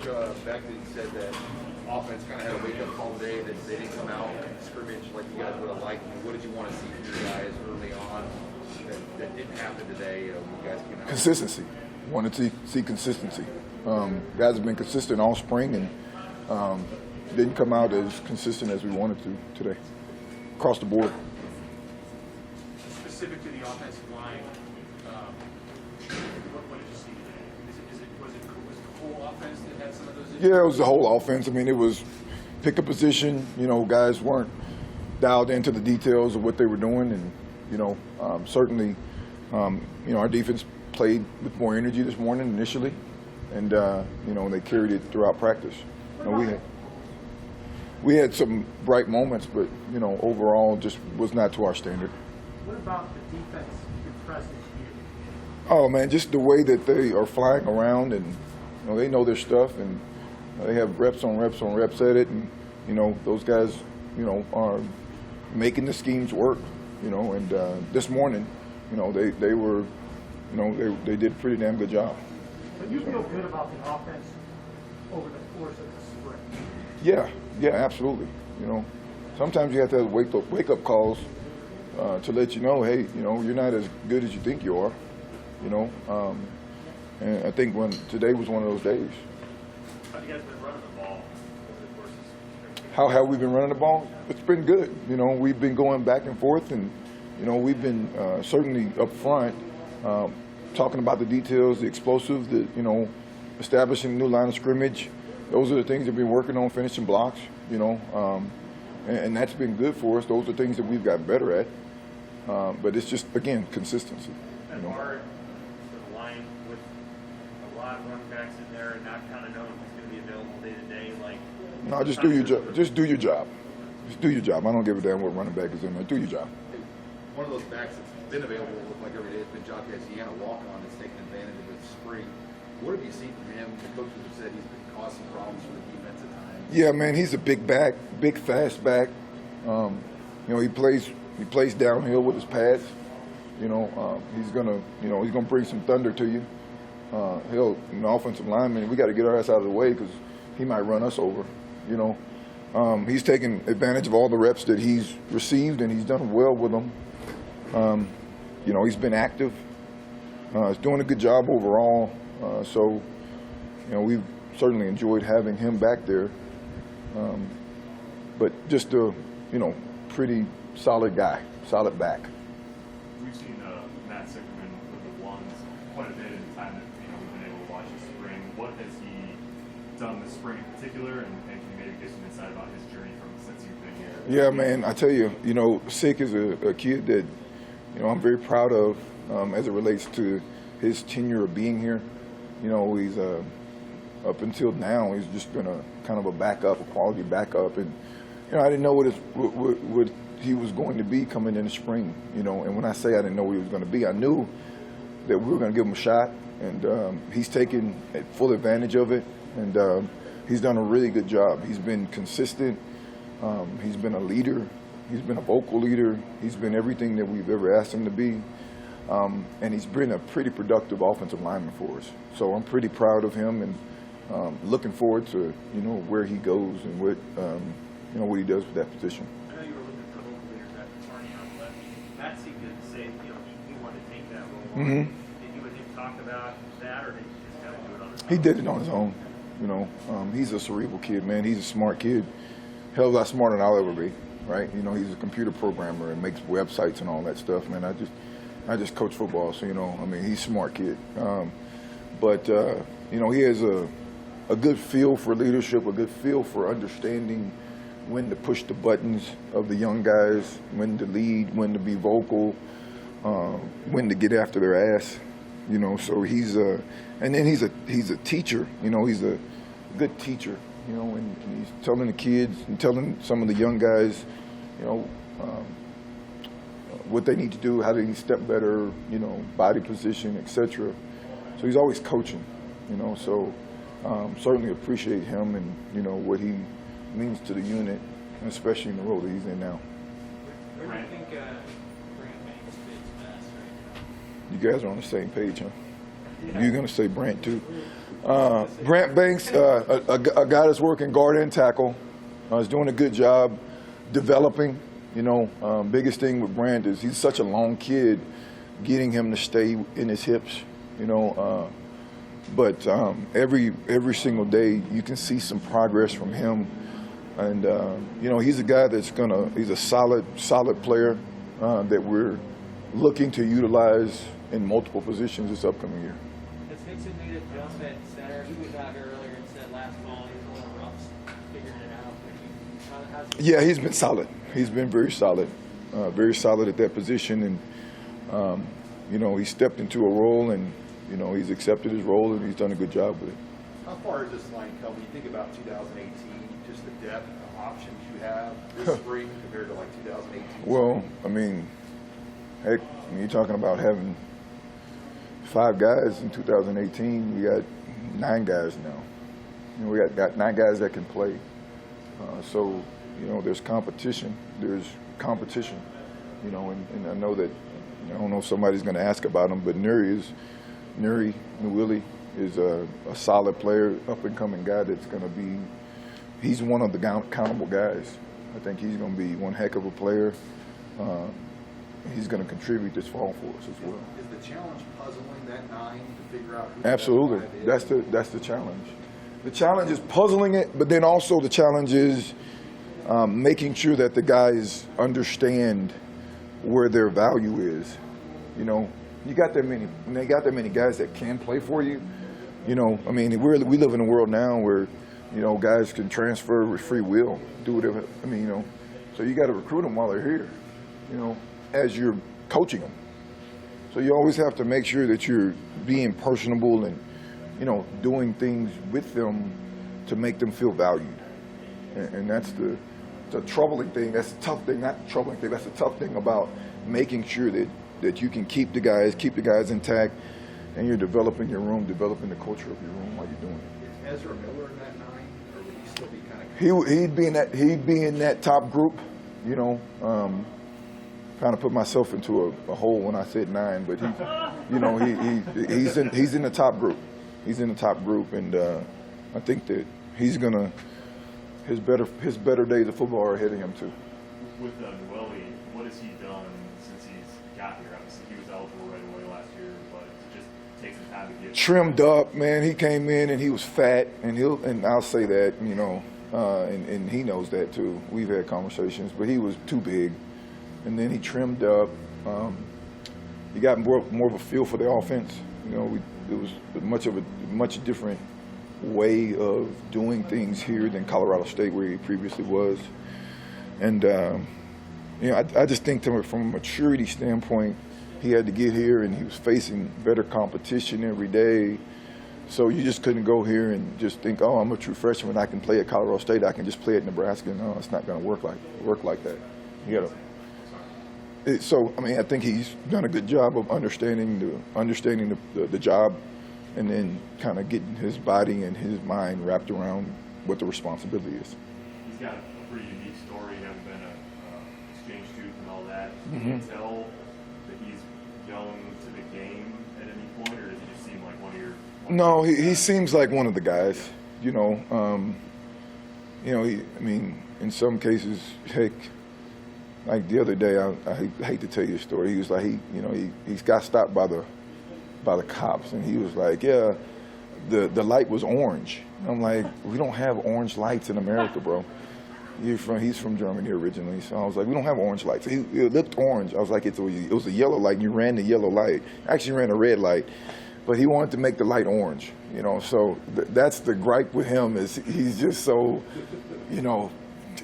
Beck said that offense kind of had a wake-up call today, that they didn't come out and scrimmage like you guys would have liked. What did you want to see from you guys early on that didn't happen today when you guys came out? Consistency. Wanted to see consistency. Guys have been consistent all spring and didn't come out as consistent as we wanted to today, across the board. Specific to the offensive line, what did you see today? Was it the whole offense that had some of those issues? Yeah, it was the whole offense. I mean, it was pick a position. Guys weren't dialed into the details of what they were doing, and certainly, our defense played with more energy this morning initially, and they carried it throughout practice. We had some bright moments, but overall, just was not to our standard. What about the defense impressed you? Oh man, just the way that they are flying around, and they know their stuff, and they have reps on reps on reps at it, and those guys are making the schemes work. And this morning, they were, they did a pretty damn good job. But you feel good about the offense over the course of the spring? Yeah, absolutely. Sometimes you have to have wake up calls to let you know, hey, you're not as good as you think you are. And I think today was one of those days. How have you guys been running the ball over the course of spring? How have we been running the ball? It's been good. We've been going back and forth, and we've been certainly up front talking about the details, the explosives, establishing a new line of scrimmage. Those are the things that we've been working on, finishing blocks, and that's been good for us. Those are things that we've got better at. But it's just, again, consistency. And hard for the line with a lot of running backs in there and not kind of knowing who's going to be available day to day. No, just do your job. Just do your job. Just do your job. I don't give a damn what running back is in there. Do your job. One of those backs that's been available, look like every day, has been Jock Etienne, a walk-on that's taken advantage of the spring. What have you seen from him? The coaches have said he's been causing problems for the defense at times. Yeah, man, he's a big back, big fast back. He plays downhill with his pads. He's gonna bring some thunder to you. Offensive lineman, we got to get our ass out of the way because he might run us over. He's taken advantage of all the reps that he's received, and he's done well with them. He's been active. He's doing a good job overall. We've certainly enjoyed having him back there. But just a, pretty solid guy, solid back. We've seen Matt Sickerman with the ones quite a bit in the time that we've been able to watch this spring. What has he done this spring in particular, and can you maybe give some insight about his journey since you've been here? Yeah, man, I tell you, Sick is a kid that I'm very proud of as it relates to his tenure of being here. He's up until now, he's just been a kind of a backup, a quality backup, and I didn't know what he was going to be coming in the spring. And when I say I didn't know what he was going to be, I knew that we were going to give him a shot, and he's taken full advantage of it, and he's done a really good job. He's been consistent. He's been a leader. He's been a vocal leader. He's been everything that we've ever asked him to be. And he's been a pretty productive offensive lineman for us. So I'm pretty proud of him, and looking forward to where he goes and what he does with that position. I know you were looking for local leaders after starting out, but Matt seemed to say he wanted to take that role. Mm-hmm. Did you and him talk about that, or did he just kind of do it on his own? He did it on his own. He's a cerebral kid, man. He's a smart kid. Hell of a lot smarter than I'll ever be, right? He's a computer programmer and makes websites and all that stuff, man. I just coach football, so he's a smart kid. But he has a good feel for leadership, a good feel for understanding when to push the buttons of the young guys, when to lead, when to be vocal, when to get after their ass. So he's and then he's a teacher. He's a good teacher. And he's telling the kids and telling some of the young guys, what they need to do, how they need to step better, body position, etc. So he's always coaching, So certainly appreciate him and what he means to the unit, and especially in the role that he's in now. Where do you think Grant Banks fits best right now? You guys are on the same page, huh? You're going to say Brant too. Brant Banks, a guy that's working guard and tackle, is doing a good job developing. You know, biggest thing with Brant is he's such a long kid, getting him to stay in his hips. You know, but every single day you can see some progress from him, and you know, he's a guy he's a solid player that we're looking to utilize in multiple positions this upcoming year. Has Hickson made a jump at center? He was out here earlier and said last fall he was a little rough figuring it out. How's he? Yeah, he's been solid. He's been very solid at that position, and you know, he stepped into a role, and you know, he's accepted his role, and he's done a good job with it. How far does this line come when you think about 2018, just the depth of options you have this spring compared to like 2018? Well, I mean, heck, when you're talking about having 5 guys in 2018, we got 9 guys now. You know, we got 9 guys that can play. So, you know, there's competition. You know, and I know that, I don't know if somebody's going to ask about him, but Nuri Nwili is a solid player, up-and-coming guy that's going to be, he's one of the accountable guys. I think he's going to be one heck of a player. He's going to contribute this fall for us as well. Is the challenge puzzling that 9 to figure out who Absolutely. that 5 is? That's the challenge. The challenge is puzzling it, but then also the challenge is making sure that the guys understand where their value is. You know, you got that many. When they got that many guys that can play for you, you know, I mean, we live in a world now where, you know, guys can transfer with free will, do whatever. I mean, you know, so you got to recruit them while they're here, you know, as you're coaching them. So you always have to make sure that you're being personable and, you know, doing things with them to make them feel valued. And that's the troubling thing. That's the tough thing, not the troubling thing. That's the tough thing about making sure that you can keep the guys intact, and you're developing your room, developing the culture of your room while you're doing it. Is Ezra Miller in that 9, or would he still be kind of? He'd be in that top group, you know. Kind of put myself into a hole when I said 9, but he, you know, he's in the top group. He's in the top group, and I think that he's gonna his better days of football are ahead of him too. With Nwili, what has he done since he's got here? Obviously, he was eligible right away last year, but it just takes some time to get Trimmed up, man. He came in and he was fat, and I'll say that, you know, and he knows that too. We've had conversations, but he was too big, and then he trimmed up. He got more of a feel for the offense. You know, it was much different way of doing things here than Colorado State, where he previously was. And you know, I just think from a maturity standpoint, he had to get here, and he was facing better competition every day. So you just couldn't go here and just think, oh, I'm a true freshman, I can play at Colorado State, I can just play at Nebraska. No, it's not going to work like that. You got to. So I mean, I think he's done a good job of understanding the job, and then kind of getting his body and his mind wrapped around what the responsibility is. He's got a pretty unique story, having been an exchange student and all that. Can you tell that he's young to the game at any point, or does he just seem like one of your? No, he seems like one of the guys. You know, I mean, in some cases, heck, like the other day, I hate to tell you a story. He was like, he got stopped by the cops, and he was like, yeah, the light was orange. I'm like, we don't have orange lights in America, bro. He's from Germany originally, so I was like, we don't have orange lights. It looked orange. I was like, it was a yellow light, and you ran the yellow light. Actually ran a red light, but he wanted to make the light orange, you know. So that's the gripe with him, is he's just so, you know,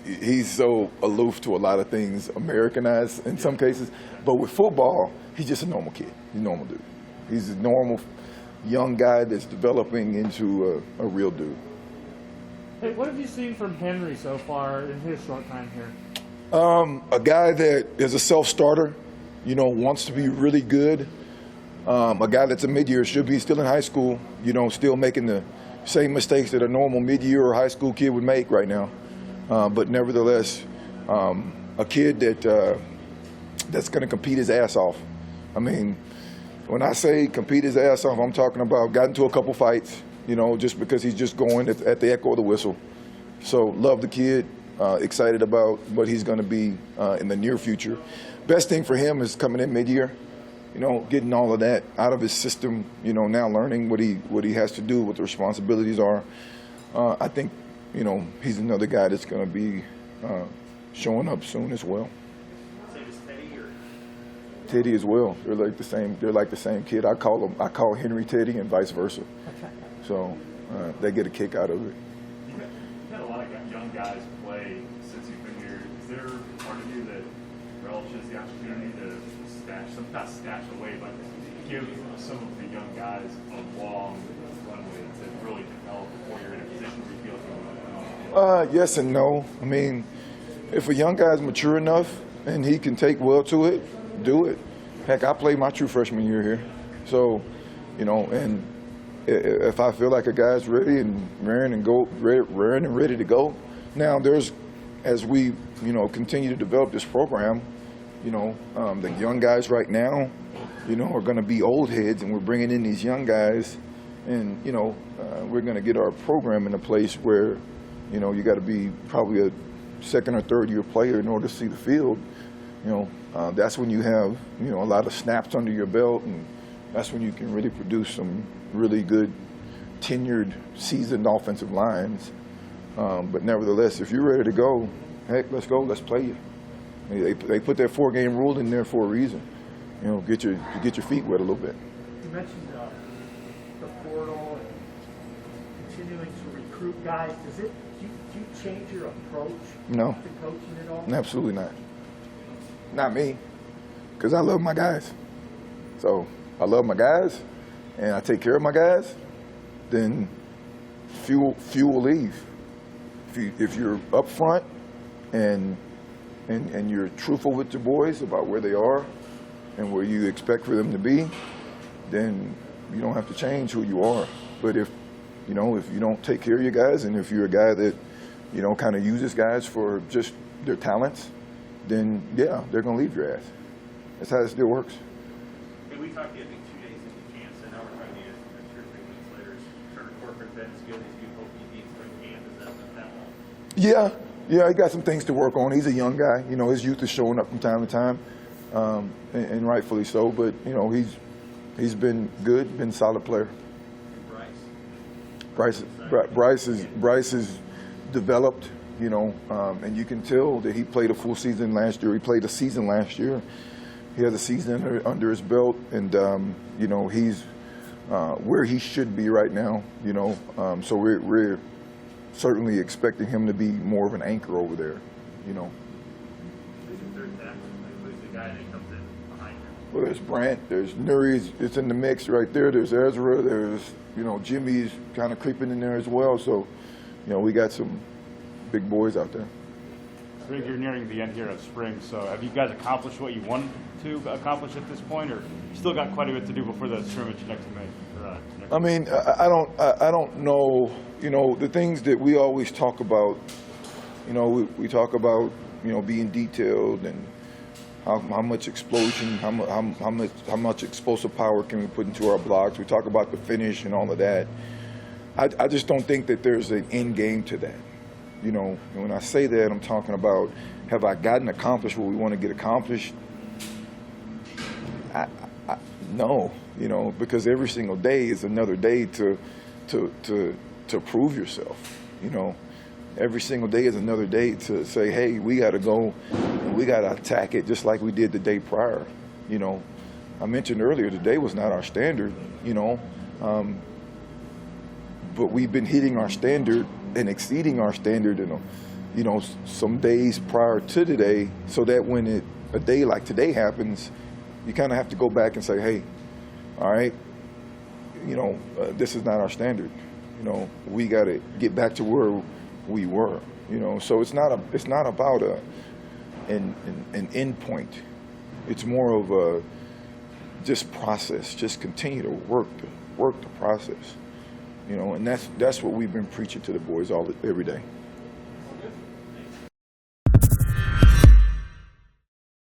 he's so aloof to a lot of things, Americanized in some cases. But with football, he's just a normal kid. He's a normal dude. He's a normal young guy that's developing into a real dude. Hey, what have you seen from Henry so far in his short time here? A guy that is a self-starter, you know, wants to be really good. A guy that's a mid-year, should be still in high school, you know, still making the same mistakes that a normal mid-year or high school kid would make right now. But nevertheless, a kid that's going to compete his ass off. I mean, when I say compete his ass off, I'm talking about got into a couple fights, you know, just because he's just going at the echo of the whistle. So love the kid, excited about what he's going to be in the near future. Best thing for him is coming in mid-year, you know, getting all of that out of his system, you know, now learning what he has to do, what the responsibilities are. I think, you know, he's another guy that's going to be showing up soon as well. Same as Teddy, or Teddy as well. They're like the same kid. I call Henry Teddy and vice versa. So they get a kick out of it. You've had a lot of young guys play since you've been here. Is there part of you that relishes the opportunity to not stash away, but give some of the young guys a long runway to really develop before you're in a position where you feel like Yes and no. I mean, if a young guy's mature enough and he can take well to it, do it. Heck, I played my true freshman year here. So, you know, and if I feel like a guy's ready and raring and ready to go. Now, as we, you know, continue to develop this program, you know, the young guys right now, you know, are going to be old heads, and we're bringing in these young guys, and, you know, we're going to get our program in a place where, you know, you got to be probably a second or third year player in order to see the field. You know, that's when you have, you know, a lot of snaps under your belt, and that's when you can really produce some really good tenured, seasoned offensive lines. But nevertheless, if you're ready to go, heck, let's go, let's play you. They put that 4-game rule in there for a reason. You know, get your feet wet a little bit. You mentioned the portal and continuing to recruit guys. Do you change your approach No. to coaching at all? Absolutely not. Not me, because I love my guys. So I love my guys, and I take care of my guys. Then few will leave. If you're upfront and you're truthful with your boys about where they are and where you expect for them to be, then you don't have to change who you are. But if you don't take care of your guys, and if you're a guy that, you know, kind of uses guys for just their talents, then yeah, they're gonna leave your ass. That's how it still works. Hey, we talked to you, I think, 2 days into camp, so now we're talking to you, I'm sure 3 weeks later, sort of corporate events, get these people, he needs spring camp, is that long? Yeah, he got some things to work on. He's a young guy. You know, his youth is showing up from time to time, and rightfully so. But you know, he's been good, been a solid player. And Bryce is developed. You know, and you can tell that he played a full season last year. He played a season last year. He has a season under his belt, and you know, he's where he should be right now. You know, so we're certainly expecting him to be more of an anchor over there, you know. Who's your third tackle? Like, who's the guy that comes in behind him? Well, there's Brant, there's Nuri, it's in the mix right there. There's Ezra, there's, you know, Jimmy's kind of creeping in there as well. So, you know, we got some big boys out there. I think you're nearing the end here of spring, so have you guys accomplished what you wanted to accomplish at this point, or you still got quite a bit to do before the scrimmage next May? I mean, I don't know. You know, the things that we always talk about. You know, we talk about, you know, being detailed and how much explosion, how much explosive power can we put into our blocks. We talk about the finish and all of that. I just don't think that there's an end game to that. You know, and when I say that, I'm talking about, have I accomplished what we want to get accomplished? No, you know, because every single day is another day to prove yourself. You know, every single day is another day to say, hey, we got to go and we got to attack it just like we did the day prior. You know, I mentioned earlier, today was not our standard, you know, but we've been hitting our standard and exceeding our standard in, you know, some days prior to today, so that when a day like today happens, you kind of have to go back and say, hey, all right, you know, this is not our standard. You know, we got to get back to where we were. You know, so it's not about an end point. It's more of a just process. Just continue to work the process. You know, and that's what we've been preaching to the boys every day.